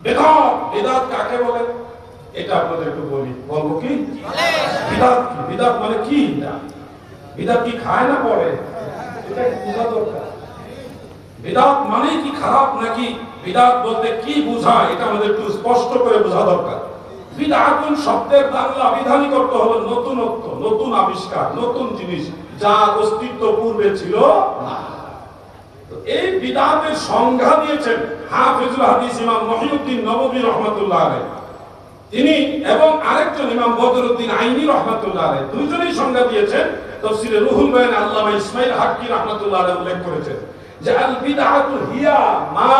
বিদআত বিদআত কাকে বলে এটা আপনাদের একটু বলবো কি বিদআত কি? বিদআত মানে কি? বিদআত কি খায় না পড়ে? এটা বোঝা দরকার। বিদআত মানে কি খারাপ নাকি বিদআত বলতে কি বোঝায় এটা আমাদের একটু স্পষ্ট করে বোঝা দরকার। বিদআতুন শব্দের বাংলা আবিধানিক অর্থ হলো নতুনত্ব, নতুন আবিষ্কার, নতুন জিনিস যা অস্তিত্ব পূর্বে ছিল না। তো এই বিদআতের সংজ্ঞা দিয়েছেন হাফিজুল হাদিস ইমাম মহিউদ্দিন নববী রাহমাতুল্লাহ আলাইহি তিনি, এবং আরেকজন ইমাম বদরুদ্দিন আইনি রাহমাতুল্লাহ আলাইহি, দুইজনেই সংজ্ঞা দিয়েছেন। তাফসীরে রুহুল বায়ান আল্লামা ইসমাঈল হাক্কি রাহমাতুল্লাহ আলাইহি উল্লেখ করেছেন যে আল বিদআতু হিয়া মা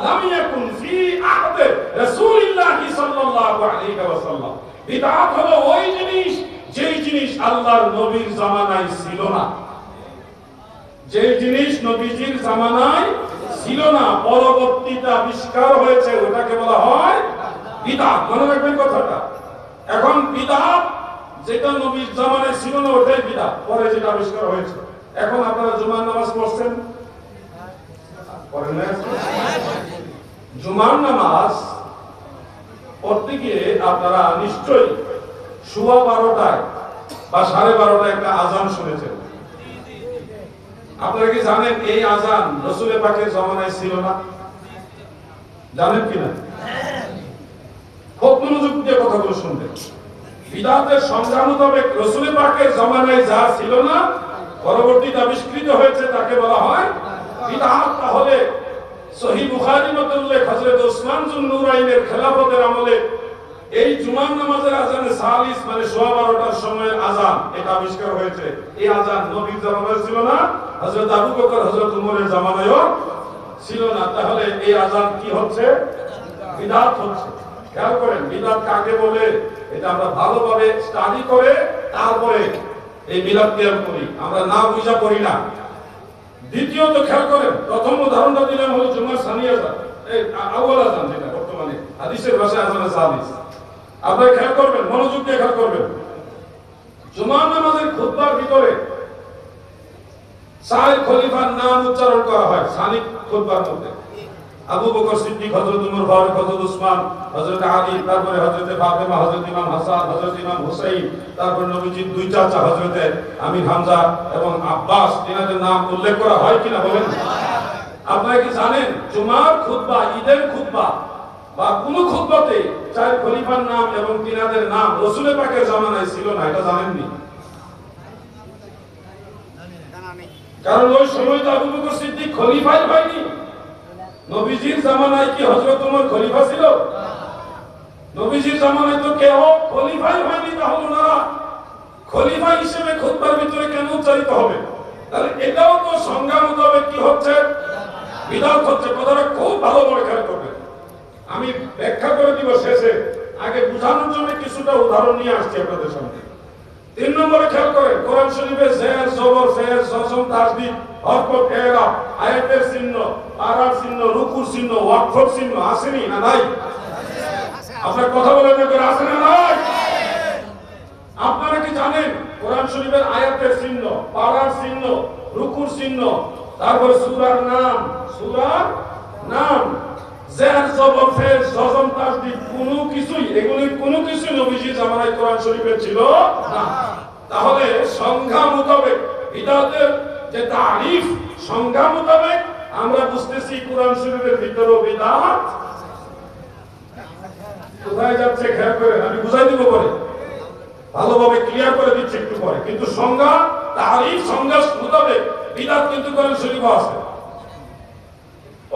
লাম ইয়াকুন ফি আহদে রাসূলিল্লাহি সাল্লাল্লাহু আলাইহি ওয়াসাল্লাম। বিদআত হলো ওই জিনিস যেই জিনিস আল্লাহর নবীর জামানায় ছিল না, যেই জিনিস নবীজির জামানায় ছিল না, পরবর্তীতে আবিষ্কার হয়েছে, ওটাকে বলা হয় বিদআত। মনে রাখবেন কথাটা। এখন বিদআত যেটা নবীর জামানায় ছিল না ওটাই বিদআত, পরে যেটা আবিষ্কার হয়েছে। এখন আপনারা জুমার নামাজ পড়ছেন, পড়েন না? জুমার নামাজ পড়তে গিয়ে আপনারা নিশ্চয়ই সোয়া 12টায় বা 12:30টায় একটা আজান শুনেছেন। আপনারা কি জানেন এই আজান রাসূল পাকের জামানায় ছিল না? জানেন কি না? খুব মনোযোগ দিয়ে কথাগুলো শুনবেন। বিদআতের সংজ্ঞা মোতাবেক রাসূল পাকের জামানায় যা ছিল না, পরবর্তীতে আবিষ্কৃত হয়েছে, তাকে বলা হয় বিদআত। তাহলে সহিহ বুখারী মতে উল্লেখ, হযরত ওসমান যুন্নুরাইনের খেলাফতের আমলে এই জুমার নামাজের আজানে সালিস মানে সোয়া 12টার সময়ের আজান, এটা আবিষ্কার হয়েছে। এই আজান নবীর জামানায় ছিল না, হযরত আবু বকর হযরত উমরের জামানায়ও ছিল না। তাহলে এই আজান কি হচ্ছে? বিদআত হচ্ছে। খেয়াল করেন বিদআত কাকে বলে, এটা আমরা ভালোভাবে স্টাডি করে তারপরে এই মিলাদ কিয়াম করি, আমরা না বুঝা করি না। দ্বিতীয়ত খেয়াল করেন, প্রথম উদাহরণটা দিলাম হলো জুমার সানি আজান, এই আউয়াল আজান যেটা বর্তমানে হাদিসের ভাষায় আজানে সালিস। আপনারা খেয়াল করবেন, মনোযোগ দিয়ে খেয়াল করবেন। জুমার নামাজের খুতবার ভিতরে চার খলিফার নাম উচ্চারণ করা হয় সানি খুতবার মধ্যে। আবু বকর সিদ্দিক, হযরত উমর ফারুক, হযরত উসমান, হযরত আলী, তারপরে হযরত ফাতেমা, হযরত ইমাম হাসান, হযরত ইমাম হুসাইন, তারপর নবীজির দুই চাচা হযরত আমির হামজা এবং আব্বাস, এনাদের নাম উল্লেখ করা হয় কিনা বলেন? আপনারা কি জানেন জুমার খুতবা, ঈদের খুতবা বা কোন খুতবাতে চার খলিফার নাম এবং তিনাদের নাম রাসূল পাকের জামানায় ছিল না? এটা জানেননি? কারণ ওই সময় তো আবু বকর সিদ্দিক খলিফাই হয়নি। নবীজির জামানায় কি হযরত ওমর খলিফা ছিল? নবীজির জামানায় তো কেউ খলিফাই হয়নি। তাহলে ওনারা খলিফা হিসেবে খুতবার ভিতরে কেন উচ্চারিত হবে? তাহলে এটাও তো সংজ্ঞা মোতাবেক কি হচ্ছে? বিদআত হচ্ছে। কথাটা খুব ভালো করে খেয়াল করবেন। আমি ব্যাখ্যা করে দিব শেষে, আগে বোঝানোর জন্য কিছুটা উদাহরণ নিয়ে আসছি আপনাদের সামনে। 3 নম্বরে খেয়াল করেন, কোরআন শরীফে জের, জবর, ফের, জজম, তাসদীদ, হরফ, ইরাব, আয়াতের চিহ্ন, পারার চিহ্ন, রুকুর চিহ্ন, ওয়াকফের চিহ্ন আসেনি না নাই? আপনারা কথা বলেন না করে আছে না নাই? আপনারা কি জানেন কোরআন শরীফের আয়াতের চিহ্ন, পারার চিহ্ন, রুকুর চিহ্ন, তারপর সূরার নাম, জের, জবর, ফের, জজম, তাসদীদ এগুলি কোনো কিছু নবীজির জামানায় কোরআন শরীফে ছিল না। তাহলে সংজ্ঞা মোতাবেক বিদআতের যে তারিফ, সংজ্ঞা মোতাবেক আমরা বুঝতেছি কোরআন শরীফের ভিতরে বিদআত কোথায় যাচ্ছে খেয়াল করেন। আমি বুঝাই দিব পরে, ভালোভাবে ক্লিয়ার করে দিচ্ছি একটু পরে। কিন্তু সংজ্ঞা, তারিফ, সংজ্ঞা মোতাবেক বিদআত কিন্তু কোরআন শরীফে আছে।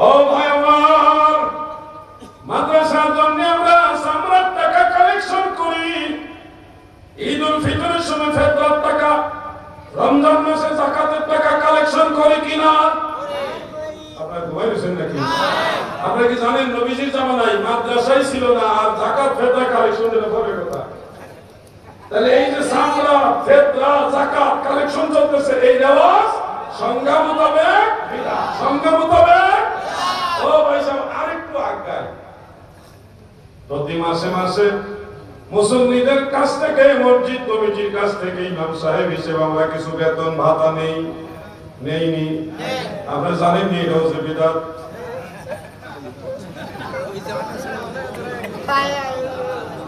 ও ভাই আমার, মাদ্রাসার জন্য আমরা সম্রাট টাকা কালেকশন করি, ঈদ উল ফিতরের সময় ফেতরার টাকা, রমজান মাসে যাকাতের টাকা কালেকশন করি কিনা? আপনারা ঘুমাইছেন নাকি? আপনারা কি জানেন নবীজির জামানায় মাদ্রাসাই ছিল না, আর যাকাত ফেতরা কালেকশনের ব্যাপারে কথা। তাহলে এই যে সামরা, ফেতরা, যাকাত কালেকশন চলতেছে, এই রেওয়াজ সংজ্ঞা মোতাবেক বিদআত, সংজ্ঞা মোতাবেক। ও ভাই সাহেব, আরেকটু আগায়, প্রতি মাসে মাসে মুসল্লিদের কাছ থেকে, মসজিদ কমিটির কাছ থেকে ইমাম সাহেব হিসেবে আমরা কিছু বেতন ভাতা নেইনি। আপনারা জানেন নি এটা হচ্ছে বিদআত।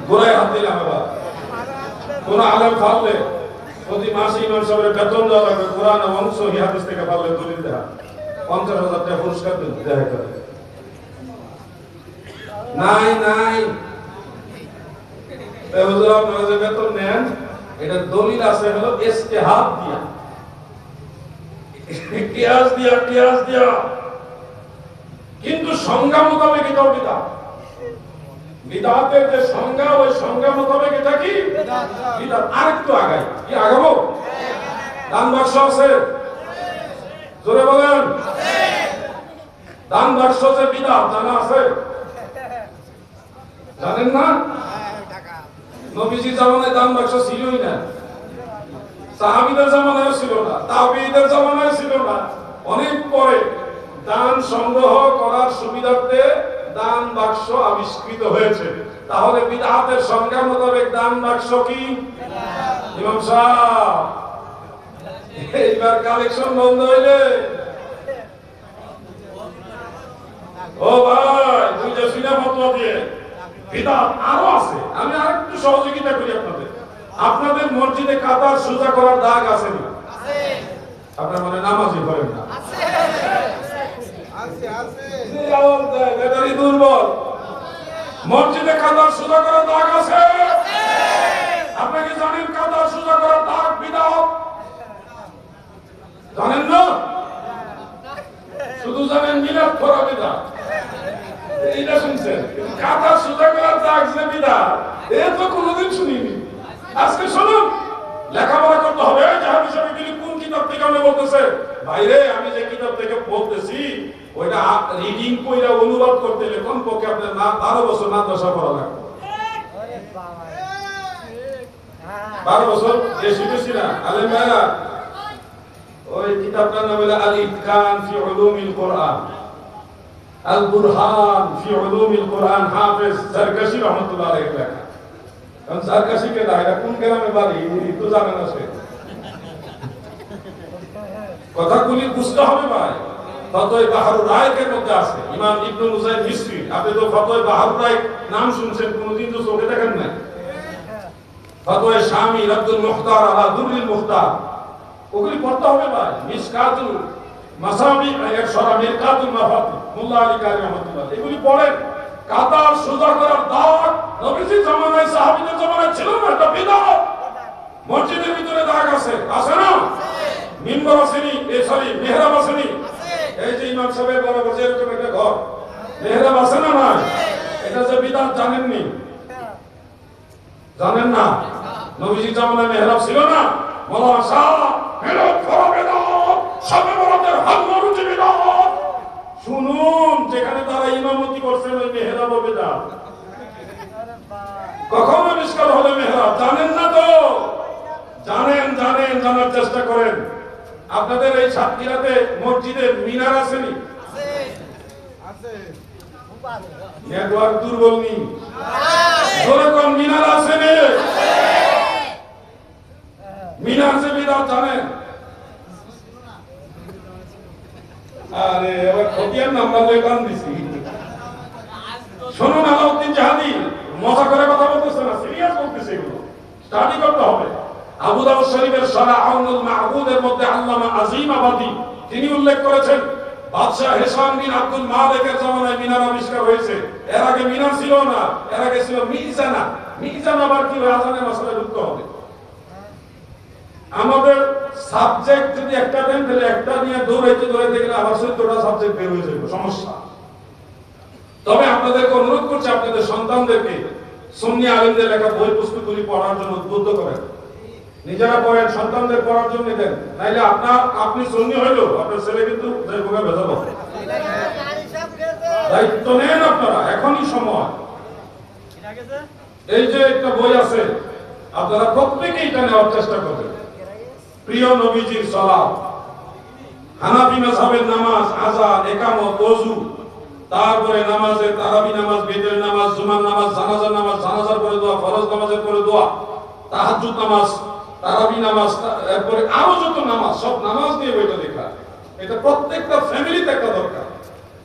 গোড়ায় হাত দিলাম। আবার কোন আলেম পারলে প্রতি মাসে ইমাম সাহেবের বেতন দেওয়া লাগবে, কোরআন এবং সহিহ হাদিস থেকে পারলে দলিল দেয়া 50,000 টাকা পুরস্কার দেয়া করে। নাই নাই হুজুর আপনারা যে বেতন নেন এটা দলিল আছে হলো ইজতিহাদ দিয়া, কিয়াস দিয়া, কিন্তু সংজ্ঞা মোতাবেক এটাও বিদআত। বিদআতের যে সংজ্ঞা, ওই সংজ্ঞা মোতাবেক এটা কি বিদআত। আরেকটু আগাই, কি আগাবো? দান বাক্স আছে, জোরে বলেন। দান বাক্স যে বিদআত জানা আছে? জানেন না? নবীজির জামানায় দান বাক্স ছিলই না, সাহাবীদের জামানায় ছিল না, তাবেঈদের জামানায় ছিল না। অনেক পরে দান সংগ্রহ করার সুবিধার্থে দান বাক্স আবিষ্কৃত হয়েছে। তাহলে বিদআতের সংজ্ঞা মোতাবেক দান বাক্স কি? ইমাম সাহেব এইবার কালেকশন বন্ধ হইলে, ও ভাই দুইটা সিনেমা ফতোয়া দিয়ে বিদআত আরো আছে। আমি আরেকটু সহযোগিতা করি আপনাদের। আপনাদের মসজিদে কাতার সোজা করার দাগ আছে না? আছে। আপনারা মানে নামাজই করেন না? আছে আছে আছে। এই আওয়াজ দেয় ব্যাটারি দুর্বল। মসজিদে কাতার সোজা করার দাগ আছে? আছে। আপনারা কি জানেন কাতার সোজা করার দাগ বিদআত? জানেন না? শুধু জানেন মিলাদ করা বিদআত, এইটা শুনছেন। কাতার সোজা করার দাগ যে বিদআত, এ তো কোনোদিন শুনিনি। আজকে শুনুন, লেখাপড়া করতে হবে। জাহাবি সাহেব কোন কিতাব থেকে আপনি বলতেছে? ভাইরে আমি যে কিতাব থেকে বলতেছি ওইটা রিডিং কইরা অনুবাদ করতে হলে কমপক্ষে আপনার না 12 বছর মাদ্রাসা পড়া লাগবে। 12 বছর বেশি বেশি না আলেম ভাইরা। ওই কিতাবটার নাম হলো আল ইতকান ফি উলুমিল কোরআন, আল বুরহান ফি উলুমিল কোরআন, হাফেজ জারকাশি রাহমাতুল্লাহ আলাইহি লেখা। কারণ জারকাশি কে না, এটা কোন গ্রামে বাড়ি তো জানেন না। সে কথাগুলি বুঝতে হবে ভাই। ফতোয়া বাহরুর রায়কের মধ্যে আছে ইমাম ইবনে মুজাহিদ মিসরি। আপনি তো ফতোয়া বাহরুর রায় নাম শুনছেন, কোনদিন তো চোখে দেখেন না। ফতোয়া শামী আব্দুল মুখতার আলা দুরুল মুখতার, ওগুলি পড়তে হবে ভাই। মিসকাতুল মাসাবি এর সরা মিরকাতুল মাফাতি মোল্লা আলী কারি রাহমাতুল্লাহ, এগুলি পড়েন। কাতার সোজা করার দাগ নবীজির জামানায় সাহাবীদের জামানায় ছিল না, এটা বিদআত। মসজিদের ভিতরে দাগ আছে, আছে না? মিম্বার আসেনি, মেহরাব আসেনি। এই যে ইমাম সাহেবের বরাবর যে এরকম একটা ঘর, মেহরাব আছে না? না, এটা যে বিদআত জানেননি? জানেন না? নবীজির জামানায় মেহরাব ছিল না? মাওলানা সাহেব মেহরাব করা বিদআত, সবে বরাতের হালমারুজি বিদআত। শুনুন, যেখানে তারা ইমামতি করছেন ওই মেহরাব বিদআত। কখন আবিষ্কার হলো মেহরাব? জানেন না তো? জানেন জানেন, জানার চেষ্টা করেন। আপনাদের এই সাতক্ষীরাতে মসজিদে মিনার আসেনি? আছে। নেটওয়ার্ক দুর্বল নি? ওরকম মিনার আসেনি? মিনার যে বিদআত জানেন? আরে এবার খতিয়ান নাম্বার দিয়ে গান দিছি। শুনুন, আলাউদ্দিন জাহাদি মজা করে কথা বলতেছে না, সিরিয়াস বলতেছে। এগুলো স্টাডি করতে হবে। আবু দাউদ শরীফের সরা আউনুল মাহবুদের মধ্যে আল্লামা আজিম আবাদি তিনি উল্লেখ করেছেন বাদশাহ হিশাম বিন আব্দুল মালিকের জামানায় মিনার আবিষ্কার হয়েছে। এর আগে মিনার ছিল না, এর আগে ছিল মিজানা। মিজান আবার কি আজানের মাসলায় যুক্ত হবে? আমাদের সাবজেক্ট যদি একটা দেন তাহলে একটা নিয়ে দৌড়াইতে গেলে আবার 14টা সাবজেক্ট বের হয়ে যাবে, সমস্যা। তবে আপনাদেরকে অনুরোধ করছি, আপনাদের সন্তানদেরকে সুন্নি আলেমদের লেখা বই পুস্তকগুলি পড়ার জন্য উদ্বুদ্ধ করেন। নিজেরা পড়েন, সন্তানদের পড়ার জন্য দেন। নাইলে আপনি সুন্নি হইলো আপনার ছেলে কিন্তু ভেজাল হবে। দায়িত্ব নেন আপনারা, এখনই সময়। এই যে একটা বই আছে, আপনারা প্রত্যেকেই এটা নেওয়ার চেষ্টা করবেন। প্রিয় নবীজির সালাত, হানাফি মাযহাবের নামাজ, আযান, ইকামত, ওযু, তারপরে নামাজে তারাবি নামাজ, বেদের নামাজ, জুমার নামাজ, জানাজার নামাজ, জানাজার পরে দোয়া, ফরজ নামাজের পরে দোয়া, তাহাজ্জুদ নামাজ, তারাবি নামাজ, এরপরে আরো যত নামাজ, সব নামাজ নিয়ে বইটা লেখা। এটা প্রত্যেকটা ফ্যামিলিতে একটা দরকার।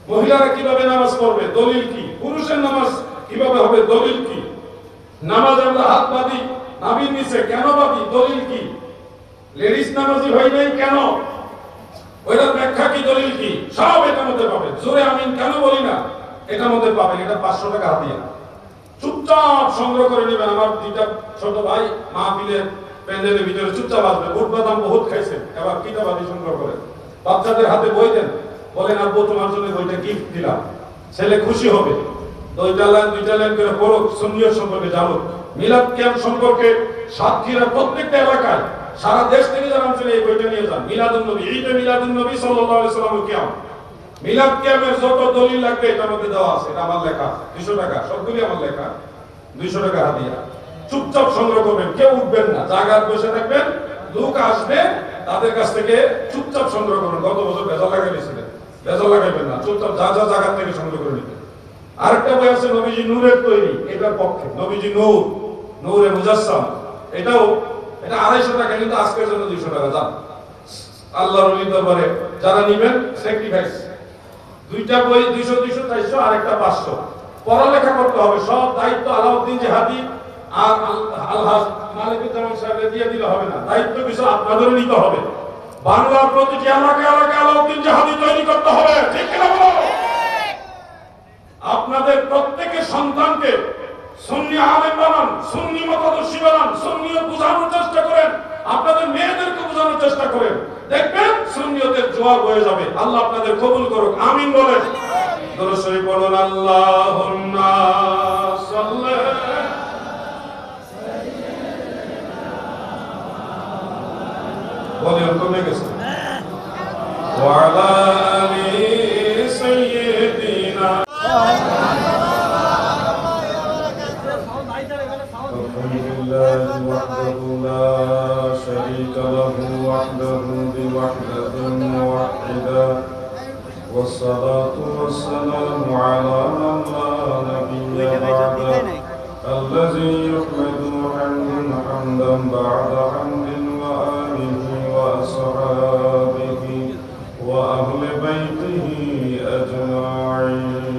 মহিলারা কিভাবে নামাজ পড়বে, দলিল কি, পুরুষের নামাজ কিভাবে হবে? দলিল কি? নামাজ আমরা হাত বাঁধি নাভির নিচে, কেন বাঁধি? দলিল কি? লেডিস নামাজি হয় নাই কেন? ওইটার ব্যাখ্যা কি? দলিল কি? সব এটার মধ্যে পাবেন। জোরে আমিন কেন বলি না? এটার মধ্যে পাবেন। এটা 500 টাকা হাদিয়া, চুপচাপ সংগ্রহ করে নেবেন। আমার দুইটা ছোট ভাই মাহফিলের প্যান্ডেলের ভিতরে চুপচাপ আসবে, বুট বাদাম বহুত খাইছেন, এবার কিতাবাদি সংগ্রহ করে বাচ্চাদের হাতে বই দেন, বলেন আব্বু তোমার জন্য বইটা গিফট দিলাম। ছেলে খুশি হবে, দুইটা লাইন করে পড়ুক, সুন্নিয়ত সম্পর্কে জানুক, মিলাদ কিয়াম সম্পর্কে সাতক্ষীরা প্রত্যেকটা এলাকায় সারা দেশ থেকে যারা অঞ্চলে এই বইটা নিয়ে যান। মিলাদুন নবী, ঈদে মিলাদুন নবী সাল্লাল্লাহু আলাইহি ওয়াসাল্লামের কিয়াম, মিলাদ কিয়ামের যত দলিল লাগবে এটার মধ্যে দেওয়া আছে। এটা আমার লেখা, 200 টাকা, সবগুলি আমার লেখা, 200 টাকা হাদিয়া। চুপচাপ সংগ্রহ করবেন, কেউ উঠবেন না, জায়গায় বসে থাকবেন, লোক আসবে তাদের কাছ থেকে চুপচাপ সংগ্রহ করবেন। গত বছর বেজাল লাগাইছিলেন, বেজাল লাগাইবেন না, চুপচাপ যা যা জায়গা থেকে সংগ্রহ করে নিবেন। আরেকটা বই আছে নবীজি নূরের তৈরি, এটার পক্ষে নবীজি নূর, নূরে মুজাসসাম, এটা 250 টাকা, কিন্তু আজকের জন্য 200 টাকা যান। আল্লাহর ওলি দরবারে যারা নিবেন স্যাক্রিফাইস। দুইটা বই 200 200 400, আরেকটা 500। পড়ালেখা করতে হবে, সব দায়িত্ব আলাউদ্দিন জিহাদি আর আলহাজ মালিকুজ্জামান সাহেবকে দিয়ে দিলে হবে না, দায়িত্ব কিছু আপনাদেরও নিতে হবে। বাংলার প্রতিটি এলাকায় এলাকায় আলাউদ্দিন জিহাদি তৈরি করতে হবে, ঠিক কিনা বলো? আপনাদের প্রত্যেকের সন্তানকে সুন্নি আলেম বানান, সুন্নি মতাদর্শী বানান, সুন্নিয়ত বোঝানোর চেষ্টা করেন, আপনাদের মেয়েদেরকে বোঝানোর চেষ্টা করেন, দেখবেন সুন্নিয়তের জোয়ার বয়ে যাবে। আল্লাহ আপনাদের কবুল করুক, আমিন বলেন। দরুদ শরীফ পড়ুন, আল্লাহুম্মা সাল্লি বলেন, কমে গেছে, ওয়া আলা আলি সাইয়্যিদিনা। الحمد لله وحده لا شريك له وحده بوحدة موحدا، والصلاة والسلام على من لا نبي بعده، الذي يحمد حمدا بعد حمد، وآله وأصحابه وأهل بيته أجمعين.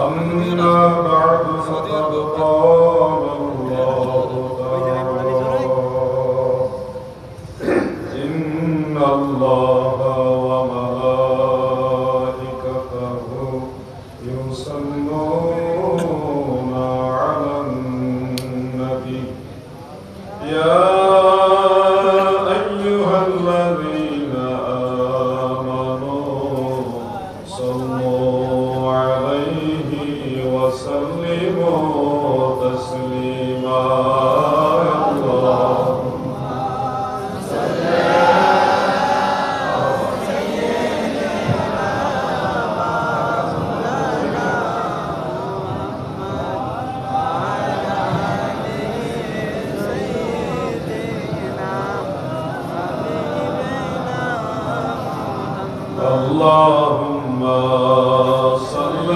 أما بعد فقد قال الله تعالى: إن الله وملائكته يصلون على النبي يا أيها الذين آمنوا صلوا عليه وسلموا تسليما. اللهم صل على سيدنا مولانا وعلى آل سيدنا حبيبنا. اللهم صل